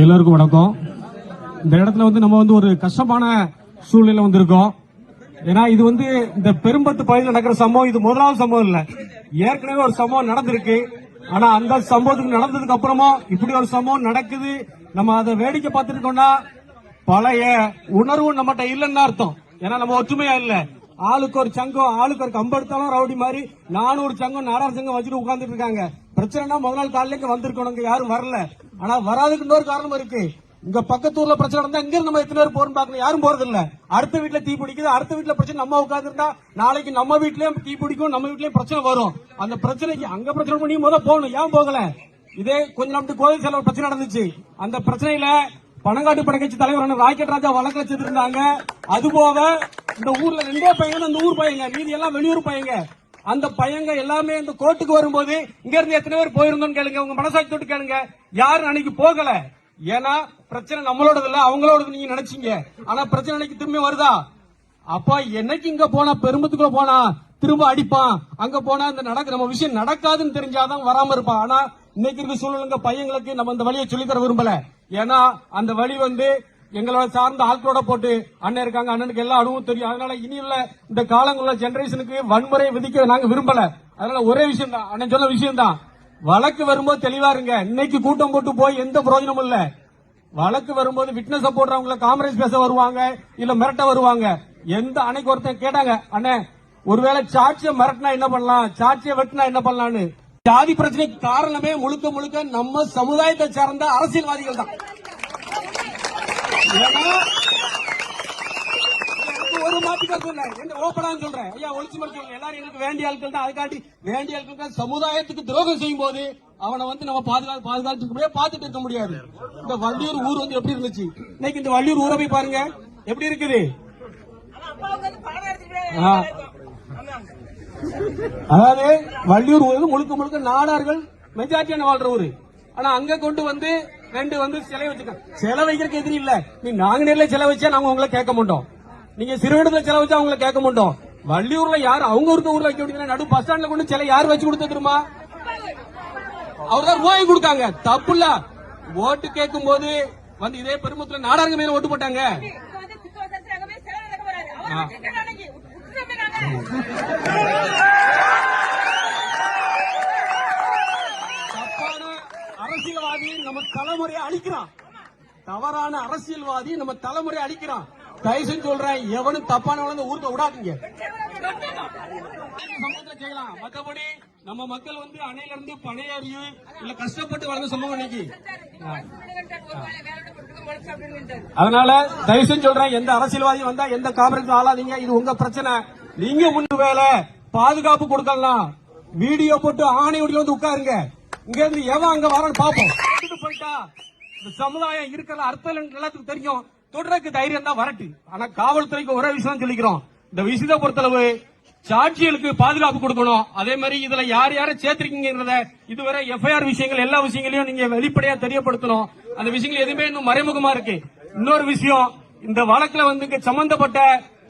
எல்லாருக்கும் வணக்கம். இந்த இடத்துல நம்ம ஒரு கஷ்டமான சூழ்நிலை வந்திருக்கோம். ஏன்னா இது இந்த பெரும்பத்து பகுதியில் நடக்கிற சம்பவம் இது முதலாவது சம்பவம் இல்ல, ஏற்கனவே ஒரு சம்பவம் நடந்திருக்கு. ஆனா அந்த சம்பவத்துக்கு நடந்ததுக்கு அப்புறமா இப்படி ஒரு சம்பவம் நடக்குது, நம்ம அதை வேடிக்கை பார்த்துருக்கோம்னா பழைய உணர்வு நம்மகிட்ட இல்லைன்னு அர்த்தம். ஏன்னா நம்ம ஒற்றுமையா இல்ல, ஆளுக்கு ஒரு சங்கம், ஆளுக்கு ஒரு கம்பெடுத்தாலும் ரவுடி மாதிரி 400 சங்கம் 4000 சங்கம் வச்சுட்டு உட்கார்ந்துட்டு இருக்காங்க. பிரச்சனைனா முதல் நாள் காலையில வந்திருக்கணும், யாரும் வரல. ஆனா வராதுக்கு இன்னொரு காரணம் இருக்கு. இங்க பக்கத்தூர்ல பிரச்சனை நடந்தா இங்க நம்ம எத்தனை பேர் போறோம் பாக்கணும், யாரும் போறது இல்ல. அடுத்த வீட்டுல தீ பிடிக்குது, அடுத்த வீட்டுல பிரச்சனை நம்ம உட்கார்ந்துருந்தா நாளைக்கு நம்ம வீட்லயும் தீ பிடிக்கும், நம்ம வீட்லயும் பிரச்சனை வரும். அந்த பிரச்சனைக்கு அங்க பிரச்சனை பண்ணி முதல்ல போகணும், ஏன் போகல? இதே கொஞ்ச நாட்டு கோயில் செலவு பிரச்சனை நடந்துச்சு. அந்த பிரச்சனையில பனங்காட்டு படக்கட்சி தலைவர் ராக்கெட் ராஜா வழக்கு வச்சிருந்தாங்க. அதுபோக இந்த ஊர்ல 2 பையங்க, அந்த ஊர் பையங்க, மீதி எல்லாம் வெளியூர் பையங்க. அந்த பையங்க எல்லாமே இந்த கோர்ட்டுக்கு வரும்போது இங்க இருந்து எத்தனை பேர் போயிருந்தோம் கேளுங்க, உங்க மனசாட்சி தொட்டு கேளுங்க. யாரும் அன்னைக்கு போகல. ஏன்னா பிரச்சனை நம்மளோடது இல்ல, அவங்களோடது நீங்க நினைச்சீங்க. ஆனா பிரச்சனை அன்னைக்கு திரும்ப வருதா? அப்ப என்னைக்கு இங்க போனா, பெரும்பத்துக்குள்ள போனா திரும்ப அடிப்பான், அங்க போனா இந்த நம்ம விஷயம் நடக்காதுன்னு தெரிஞ்சாதான் வராம இருப்பான். ஆனா இன்னைக்கு இருக்க சூழ்நிலை பையங்களுக்கு நம்ம இந்த வழியை சொல்லித்தர விரும்பல. ஏன்னா அந்த வழி எங்களோட சார்ந்த ஆட்களோட போட்டு அண்ணன் இருக்காங்க, அண்ணனுக்கு எல்லா அனுபவம் தெரியும். அதனால இனி உள்ள இந்த காலங்குள்ள ஜெனரேஷனுக்கு வன்முறை விதிக்க நாங்க விரும்பல. அதனால ஒரே விஷயம் தான், அண்ணன் சொன்ன விஷயம் தான், வழக்கு வரும்போது தெளிவா இருங்க. இன்னைக்கு கூட்டம் போட்டு போய் எந்த பிரயோஜனமும் இல்ல. வழக்கு வரும்போது விட்னஸ் போடுறவங்கள காமரேஜ் பேச வருவாங்க, இல்ல மிரட்ட வருவாங்க. எந்த அன்னைக்கு ஒருத்தன் கேட்டாங்க, அண்ணே ஒருவேளை சாட்சியை மிரட்டினா என்ன பண்ணலாம், சாட்சியை வெட்டினா என்ன பண்ணலான்னு. ஜாதி பிரச்சனைக்கு காரணமே முழுக்க முழுக்க நம்ம சமுதாயத்தை சார்ந்த அரசியல்வாதிகள் தான். ஒரு மாட்டுக்கார சொல்றேன், ஓப்பனா சொல்றேன், ஐயா ஒளிச்சு மறைச்சு எல்லாரும் எங்களுக்கு வேண்டிய ஆட்கள் தான். அதுக்காட்டி வேண்டிய ஆட்கள் சமுதாயத்துக்கு துரோகம் செய்யும் போது அவனை நம்ம பாதுகாத்து பார்த்துட்டு இருக்க முடியாது. இந்த வள்ளியூர் ஊர் எப்படி இருந்துச்சு, இன்னைக்கு இந்த வள்ளியூர் ஊரை போய் பாருங்க எப்படி இருக்குது. அதாவது வள்ளியூர் ஊர் முழுக்க முழுக்க நாடார்கள் மெஜாரிட்டியான வாழ்ற ஊரு. ஆனா அங்க கொண்டு 2 சிலை வச்சிருக்காங்க. சிலை வைக்கிறதுக்கு எதிரி இல்ல, நீ நாங்குநேர்ல சிலை வச்சா நாங்க உங்களை கேட்க மாட்டோம், நீங்க சிறுவனத்துல சிலை வச்சா உங்களை கேட்க மாட்டோம். வள்ளியூர்ல யார் அவங்க ஊர்ல வைக்க முடியாது. நடு பஸ் ஸ்டாண்ட்ல கொண்டு சிலை யார் வச்சு கொடுத்த தெரியுமா? அவர்தான் ரூபாய் கொடுக்காங்க. தப்பு இல்ல. ஓட்டு கேட்கும் போது இதே பெருமத்துல நாடாருங்க மேல ஓட்டு போட்டாங்க. தப்பான அரசியல்வாதி நம்ம தலைமுறையை அழிக்கிறான். தவறான அரசியல்வாதி நம்ம தலைமுறையை அழிக்கிறான். தயவு சொல்றேன், எவனும் தப்பான ஊருக்கு விடாதீங்க. செய்யலாம், மற்றபடி நம்ம மக்கள் அணையில இருந்து பணையாறியும் இல்ல கஷ்டப்பட்டு வளர்ந்த சம்பவம் இன்னைக்கு. அதனால தயவு செஞ்சு சொல்றேன், எந்த அரசியல்வாதி வந்தா எந்த காங்கிரஸ் ஆளாதீங்க. இது உங்க பிரச்சனை. நீங்க முன்னு வேலை பாதுகாப்பு கொடுக்கலாம், வீடியோ போட்டு ஆணையோட உட்காருங்க. இங்க இருந்து எவன் அங்க வரன்னு பாப்போம். போயிட்டா இந்த சமுதாயம் இருக்கிற அர்த்தம் எல்லாத்துக்கும் தெரியும். தொடர்க்கு தைரியம் தான் வரட்டு. ஆனா காவல்துறைக்கு ஒரே விஷயம் சொல்லிக்கிறோம், இந்த விஷயத்தை பொறுத்தளவு சாட்சிகளுக்கு பாதுகாப்பு கொடுக்கணும். அதே மாதிரி இதுல யார் யாரை சேர்த்திருக்கீங்க இதுவரை எஃப்ஐஆர் விஷயங்கள் எல்லா விஷயங்களையும் நீங்க வெளிப்படையா தெரியப்படுத்தணும். அந்த விஷயங்கள் எதுவுமே இன்னும் மறைமுகமா இருக்கு. இன்னொரு விஷயம், இந்த வழக்குல சம்பந்தப்பட்ட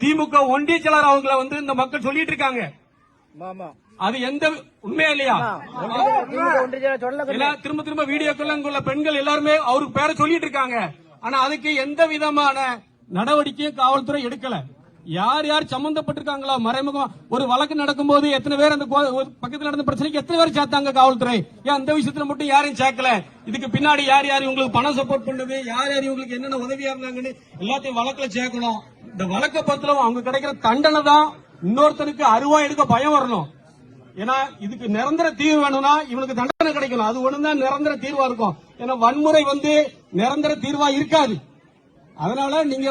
திமுக ஒன்றிய செயலர் அவங்களை இந்த மக்கள் சொல்லிட்டு இருக்காங்க. அது எந்த உண்மையா இல்லையா? திரும்ப திரும்ப வீடியோக்கள் பெண்கள் எல்லாருமே அவருக்கு பேரை சொல்லிட்டு இருக்காங்க. ஆனா அதுக்கு எந்த விதமான நடவடிக்கையும் காவல்துறை எடுக்கல. யார் யார் சம்பந்தப்பட்டிருக்காங்களா மறைமுகம் ஒரு வழக்கு நடக்கும் போது எத்தனை பேர் அந்த பக்கத்தில் நடந்த பிரச்சனைக்கு எத்தனை பேர் சேர்த்தாங்க காவல்துறை? ஏன் அந்த விஷயத்துல மட்டும் யாரையும் சேர்க்கல? இதுக்கு பின்னாடி யார் யார் உங்களுக்கு பணம் சப்போர்ட் பண்ணது, யார் யார் உங்களுக்கு என்னென்ன உதவியா இருந்தாங்கன்னு எல்லாத்தையும் வழக்குல சேர்க்கணும். இந்த வழக்கை பொறுத்தளவு அவங்க கிடைக்கிற தண்டனை தான் இன்னொருத்தனுக்கு அருவா எடுக்க பயம் வரணும். ஏன்னா இதுக்கு நிரந்தர தீர்வு வேணும்னா இவனுக்கு தண்டனை கிடைக்கணும். அது ஒண்ணுதான் நிரந்தர தீர்வா இருக்கும். ஏன்னா வன்முறை நிரந்தர தீர்வா இருக்காது. அதனால நீங்க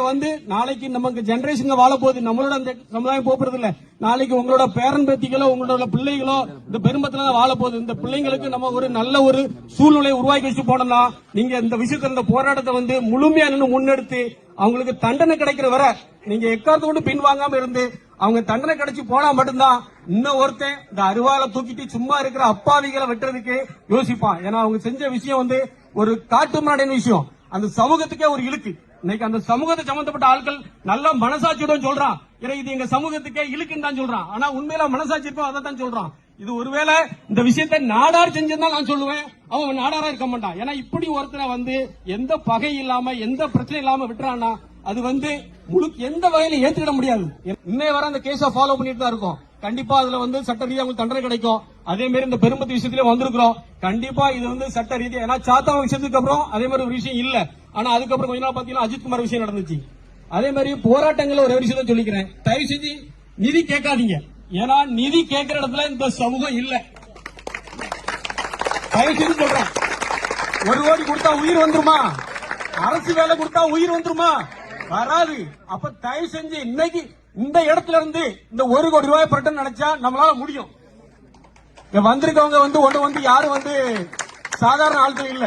நாளைக்கு நமக்கு ஜெனரேஷன் வாழ போகுது, நம்மளோட அந்த சமுதாயம் போறது இல்ல. நாளைக்கு உங்களோட பேரன் பேத்திகளோ உங்களோட பிள்ளைகளோ இந்த பெரும்பத்துல தான் வாழ போகுது. இந்த பிள்ளைங்களுக்கு நம்ம ஒரு நல்ல ஒரு சூழ்நிலையை உருவாக்கி வச்சு போனோம்னா நீங்க இந்த விஷயத்துல இந்த போராட்டத்தை முழுமையா நின்று முன்னெடுத்து அவங்களுக்கு தண்டனை கிடைக்கிற வர நீங்க எக்காரத்தை கொண்டு பின்வாங்காம இருந்து அவங்க தண்டனை கிடைச்சு போனா மட்டும்தான் இன்னும் ஒருத்தன் இந்த அருவாலை தூக்கிட்டு சும்மா இருக்கிற அப்பாவிகளை வெட்டுறதுக்கு யோசிப்பான். ஏன்னா அவங்க செஞ்ச விஷயம் ஒரு காட்டு மாடின விஷயம், அந்த சமூகத்துக்கே ஒரு இழுக்கு. இன்னைக்கு அந்த சமூகத்தை சம்பந்தப்பட்ட ஆட்கள் நல்ல மனசாட்சியுடன் சொல்றான், இது எங்க சமூகத்துக்கே இழுக்குன்னு தான் சொல்றான். ஆனா உண்மையில மனசாட்சி இருக்கும், அதை தான் சொல்றான். இது ஒருவேளை இந்த விஷயத்தை நாடார் செஞ்சிருந்தா நான் சொல்லுவேன், அவன் நாடாரா இருக்க மாட்டான். ஏன்னா இப்படி ஒருத்தனை வந்து எந்த பகை இல்லாம எந்த பிரச்சனை இல்லாம விட்டுறான்னா அது வந்து எந்த வகையில ஏத்துக்கிட முடியாது. இன்னைய வர அந்த கேஸ ஃபாலோ பண்ணிட்டு தான் இருக்கும். கண்டிப்பா அதுல வந்து சட்ட ரீதியா உங்களுக்கு தண்டனை கிடைக்கும். அதே மாதிரி இந்த பெரும்பத்து விஷயத்திலே வந்திருக்கிறோம். கண்டிப்பா இது வந்து சட்ட ரீதியா, ஏன்னா சாத்தா விஷயத்துக்கு அப்புறம் அதே மாதிரி ஒரு விஷயம் இல்ல. ஆனா அதுக்கப்புறம் கொஞ்ச நாள் பாத்தீங்கன்னா அஜித்குமார் விஷயம் நடந்துச்சு. அதே மாதிரி போராட்டங்கள் ஒரு விஷயம் சொல்லிக்கிறேன், தயவு செஞ்சு நிதி கேட்காதீங்க. ஏன்னா நிதி கேட்கிற இடத்துல இந்த சமூகம் இல்ல. தயவு செஞ்சு சொல்றேன், 1 கோடி கொடுத்தா உயிர் வந்துருமா? அரசு வேலை கொடுத்தா உயிர் வந்துருமா? வராது. அப்ப தயவு செஞ்சு இன்னைக்கு இந்த இடத்துல இருந்து இந்த 1 கோடி ரூபாய் பட்டம் நினைச்சா நம்மளால முடியும். வந்திருக்கவங்க வந்து ஒண்ணு வந்து யாரும் வந்து சாதாரண ஆட்கள் இல்ல.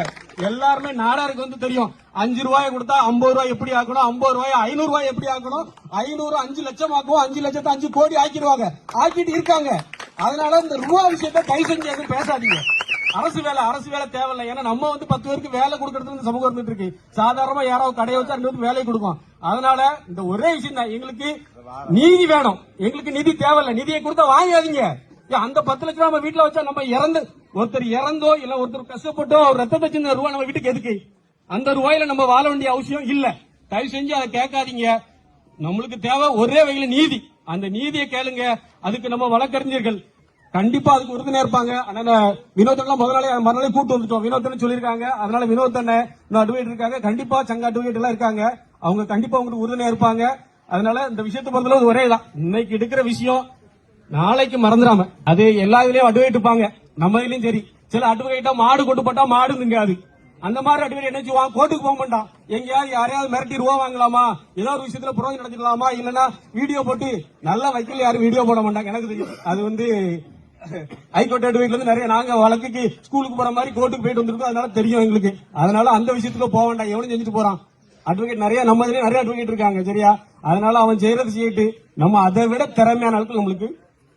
எல்லாருமே நாடாருக்கு வந்து தெரியும் 5 ரூபாய் கொடுத்தா 50 ரூபாய் எப்படி ஆக்கணும், 50 ரூபாய் 500 ரூபாய் எப்படி ஆக்கணும், 500 5 லட்சம் ஆக்குவோம், 5 லட்சத்தை 5 கோடி ஆக்கிடுவாங்க, ஆக்கிட்டு இருக்காங்க. அதனால இந்த ரூபா விஷயத்தை கை செஞ்சு எதுவும் பேசாதீங்க. அரசு வேலை தேவையில்லை. ஏன்னா நம்ம வந்து 10 பேருக்கு வேலை கொடுக்கறது சமூகம் இருந்துட்டு இருக்கு. சாதாரணமா யாராவது கடையை வச்சா 2 பேருக்கு வேலை கொடுக்கும். அதனால இந்த ஒரே விஷயம் தான், எங்களுக்கு நீதி வேணும். எங்களுக்கு நிதி தேவையில்லை. நிதியை கொடுத்தா வாங்காதீங்க. அந்த 10 லட்சம் நம்ம வீட்டுல வச்சா நம்ம ஒருத்தர் இறந்தோ இல்ல ஒருத்தர் கஷ்டப்பட்டோ ரத்தத்தை சின்ன ரூபா நம்ம வீட்டுக்கு எதுக்கு? அந்த ரூபாயில நம்ம வாழ வேண்டிய அவசியம் இல்ல. தயவு செஞ்சு அதை கேட்காதீங்க. நம்மளுக்கு தேவை ஒரே வகையில நீதி. அந்த நீதியை கேளுங்க. அதுக்கு நம்ம வழக்கறிஞர்கள் கண்டிப்பா அதுக்கு உறுதுணையா இருப்பாங்க. ஆனா வினோதன் மறுநாளே கூட்டு வந்துட்டோம். வினோதன் சொல்லிருக்காங்க. அதனால வினோதன் அட்வொகேட் இருக்காங்க. கண்டிப்பா சங்க அட்வொகேட் எல்லாம் இருக்காங்க. அவங்க கண்டிப்பா உங்களுக்கு உறுதுணையா இருப்பாங்க. அதனால இந்த விஷயத்தை பொறுத்தளவு ஒரே தான். இன்னைக்கு எடுக்கிற விஷயம் நாளைக்கு மறந்துடாம. அது எல்லா இதுலயும் அட்வொகேட் இருப்பாங்க. நம்ம இதுலயும் சரி. சில அட்வொகேட்டா மாடு கொண்டு போட்டா மாடு திங்காது. அந்த மாதிரி அட்வொகேட் என்ன செய்வான், கோர்ட்டுக்கு போக மாட்டான். எங்கேயாவது யாரையாவது மிரட்டி ரூபா வாங்கலாமா, ஏதாவது ஒரு விஷயத்துல புரோஜனம் நடத்திக்கலாமா, இல்லன்னா வீடியோ போட்டு நல்லா வைக்கல யாரும் வீடியோ போட மாட்டாங்க. எனக்கு தெரியும். அது வந்து ஹைகோர்ட் அட்வொகேட்ல இருந்து நிறைய நாங்க வழக்குக்கு ஸ்கூலுக்கு போற மாதிரி கோர்ட்டுக்கு போயிட்டு வந்திருக்கோம். அதனால தெரியும் எங்களுக்கு. அதனால அந்த விஷயத்துக்கு போக வேண்டாம். எவனும் செஞ்சுட்டு போறான். அட்வொகேட் நிறைய நம்ம இதுலயும் நிறைய அட்வொகேட் இருக்காங்க. சரியா? அதனால அவன் செய்யறது செய்யிட்டு நம்ம அதை விட திறமையான ஆட்கள் நம்மளுக்கு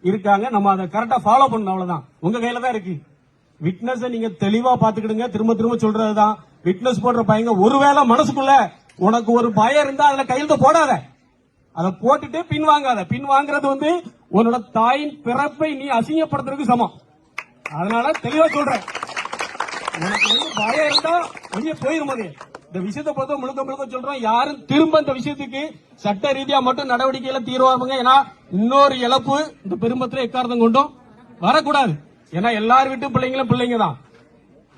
இருக்காங்க. நம்ம அதை கரெக்டா ஃபாலோ பண்ணணும். அவ்வளவுதான். உங்க கையில தான் இருக்கு. விட்னஸ் நீங்க தெளிவா பாத்துக்கிடுங்க. திரும்ப திரும்ப சொல்றதுதான், விட்னஸ் போடுற பையங்க ஒருவேளை மனசுக்குள்ள உனக்கு ஒரு பயம் இருந்தா அதுல கையெழுத்து போடாத. அதை போட்டுட்டு பின் வாங்காத. பின் வாங்குறது வந்து உன்னோட தாயின் பிறப்பை நீ அசிங்கப்படுத்துறதுக்கு சமம். அதனால தெளிவா சொல்றேன், உனக்கு வந்து பயம் இருந்தா வெளியே போயிருமது. இந்த விஷயத்தை பொறுத்த முழுக்க சொல்றோம், யாரும் திரும்ப இந்த விஷயத்துக்கு சட்ட ரீதியா மட்டும் நடவடிக்கையில தீர்வாங்க. ஏன்னா இன்னொரு இழப்பு இந்த பெரும்பத்துல எக்காரணம் கொண்டும் வரக்கூடாது. ஏன்னா எல்லார் வீட்டு பிள்ளைங்களும் பிள்ளைங்க தான்.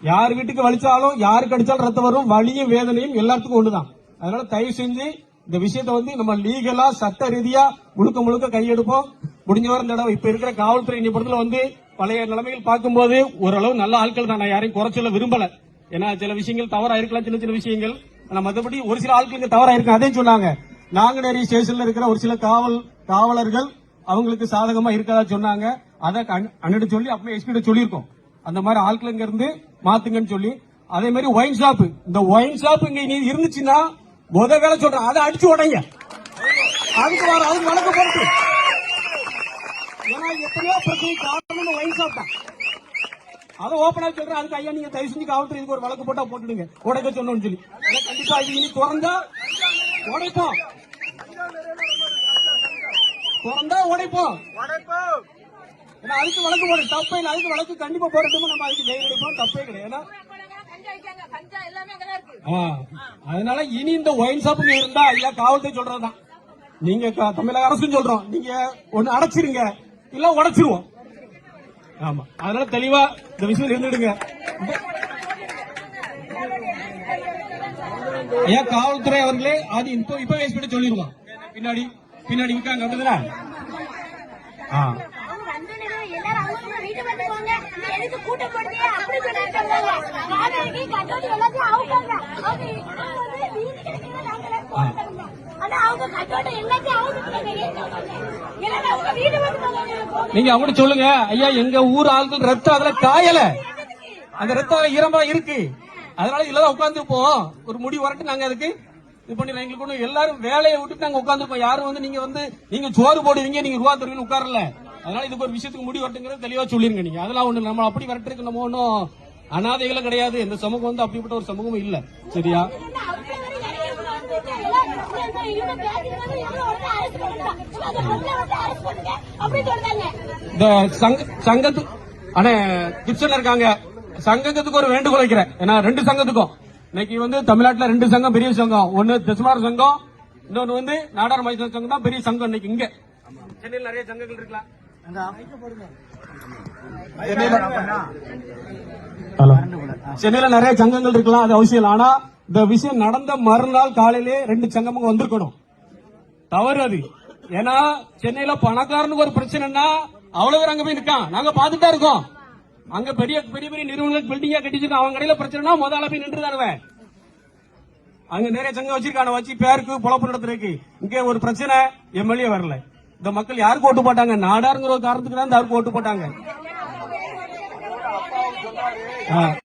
யார் வீட்டுக்கு வலிச்சாலும் யாருக்கு அடிச்சாலும் ரத்தம் வரும். வலியும் வேதனையும் எல்லாத்துக்கும் ஒண்ணுதான். அதனால தயவு செஞ்சு இந்த விஷயத்தை வந்து நம்ம லீகலா சட்ட ரீதியா முழுக்க கையெடுப்போம். முடிஞ்ச வர தடவை இப்ப இருக்கிற காவல்துறை பொறுத்தல வந்து பழைய நிலைமைகள் பார்க்கும்போது ஓரளவு நல்ல ஆட்கள் தான். நான் யாரையும் குறைச்சல விரும்பல. ஏன்னா சில விஷயங்கள் தவறா இருக்கலாம், சின்ன விஷயங்கள். ஆனா மற்றபடி ஒரு சில ஆட்களுக்கு தவறா இருக்கு. அதே சொன்னாங்க, நாங்குநேரி ஸ்டேஷன்ல இருக்கிற ஒரு சில காவலர்கள் அவங்களுக்கு சாதகமா இருக்கதா சொன்னாங்க. அதை அன்னிட்டு சொல்லி அப்படியே எஸ்பி சொல்லியிருக்கோம். அந்த மாதிரி ஆட்கள் இங்க இருந்து மாத்துங்கன்னு சொல்லி. அதே மாதிரி ஒயின் ஷாப், இந்த ஒயின் ஷாப் இங்க இருந்துச்சுன்னா வேலை சொல்றேன், அதை அடிச்சு உடைங்க. அதுக்கு வழக்கு போட்டு. ஏன்னா எத்தனையோ பிரச்சனை காரணம் ஒயின் ஷாப் தான். அதை ஓப்பனா சொல்றேன். அதுக்கு ஐயா நீங்க தயவு செஞ்சு காவல்துறை இதுக்கு ஒரு வழக்கு போட்டா போட்டுடுங்க, உடைக்க சொன்னோம்னு சொல்லி. கண்டிப்பா இது இனி திறந்தா உடைப்போம். அதுக்கு வழக்கு போடு, தப்பே இல்லை. அதுக்கு வழக்கு கண்டிப்பா போடட்டும். நம்ம அதுக்கு ஜெயில் எடுப்போம், தப்பே கிடையாது. அதனால இனி இந்த ஒயின் ஷாப் இருந்தா ஐயா காவல்துறை சொல்றதுதான், நீங்க தமிழக அரசு சொல்றோம், நீங்க ஒண்ணு அடைச்சிருங்க இல்ல உடைச்சிருவோம். ஆமா, அதனால தெளிவா இந்த விஷயம் இருந்துடுங்க. ஐயா காவல்துறை அவர்களே அது இப்ப பேசிட்டு சொல்லிடுவோம். பின்னாடி இருக்காங்க அப்படின்னா நீங்க அவங்க சொல்லுங்க, ஐயா எங்க ஊர் ஆட்கள் ரத்தம் அதுல காயல, அந்த ரத்தம் ஈரமா இருக்கு, அதனால இதுலதான் உட்கார்ந்துருப்போம். ஒரு முடி வரட்டு நாங்க அதுக்கு இது பண்ணி எங்களுக்கு எல்லாரும் வேலையை விட்டு நாங்க உட்கார்ந்துருப்போம். யாரும் வந்து நீங்க சோறு போடுவீங்க, நீங்க ரூபா தருவீங்கன்னு உட்காரல. அதனால இதுக்கு ஒரு விஷயத்துக்கு முடி வரட்டுங்கிறது தெளிவா சொல்லிருங்க. நீங்க அதெல்லாம் ஒண்ணு நம்ம அப்படி வரட்டுக்கு நம்ம ஒன்னும் அனாதைகளும் கிடையாது. இந்த சமூகம் வந்து அப்படிப்பட்ட ஒரு சமூகம் இல்ல. சரியா? இந்த சங்கத்து அண்ணே கிப்சன்ல இருக்காங்க, சங்கத்துக்கு ஒரு வேண்டுகோள் வைக்கிறேன். ஏன்னா 2 சங்கத்துக்கும் இன்னைக்கு வந்து தமிழ்நாட்டுல 2 சங்கம் பெரிய சங்கம். ஒன்னு தசுமார் சங்கம், இன்னொன்னு வந்து நாடார் மைசூர் சங்கம் தான் பெரிய சங்கம். இன்னைக்கு இங்க சென்னையில் நிறைய சங்கங்கள் இருக்கலாம். சென்னையில நிறைய சங்கங்கள் இருக்கலாம், அது அவசியம். ஆனா இந்த விஷயம் நடந்த மறுநாள் காலையிலே 2 சங்கமும் வந்திருக்கணும். தவறு அது. ஏன்னா சென்னையில பணக்காரனுக்கு ஒரு பிரச்சனைனா அவ்வளவு பேர் அங்க போய் நிற்கான். நாங்க பாத்துட்டு தான் இருக்கோம். அங்க பெரிய பெரிய பெரிய நிறுவனங்கள் பில்டிங்கா கட்டிச்சிருக்கான். அவங்க கடையில பிரச்சனைனா முதல்ல போய் நின்று தானுவேன். அங்க நிறைய சங்கம் வச்சிருக்கான, வச்சு பேருக்கு பொழப்பு நடத்துறதுக்கு. இங்க ஒரு பிரச்சனை, எம்எல்ஏ வரல. இந்த மக்கள் யாருக்கு ஓட்டு போட்டாங்க? நாடாருங்கிற ஒரு காரணத்துக்கு தான் இந்த ஓட்டு போட்டாங்க.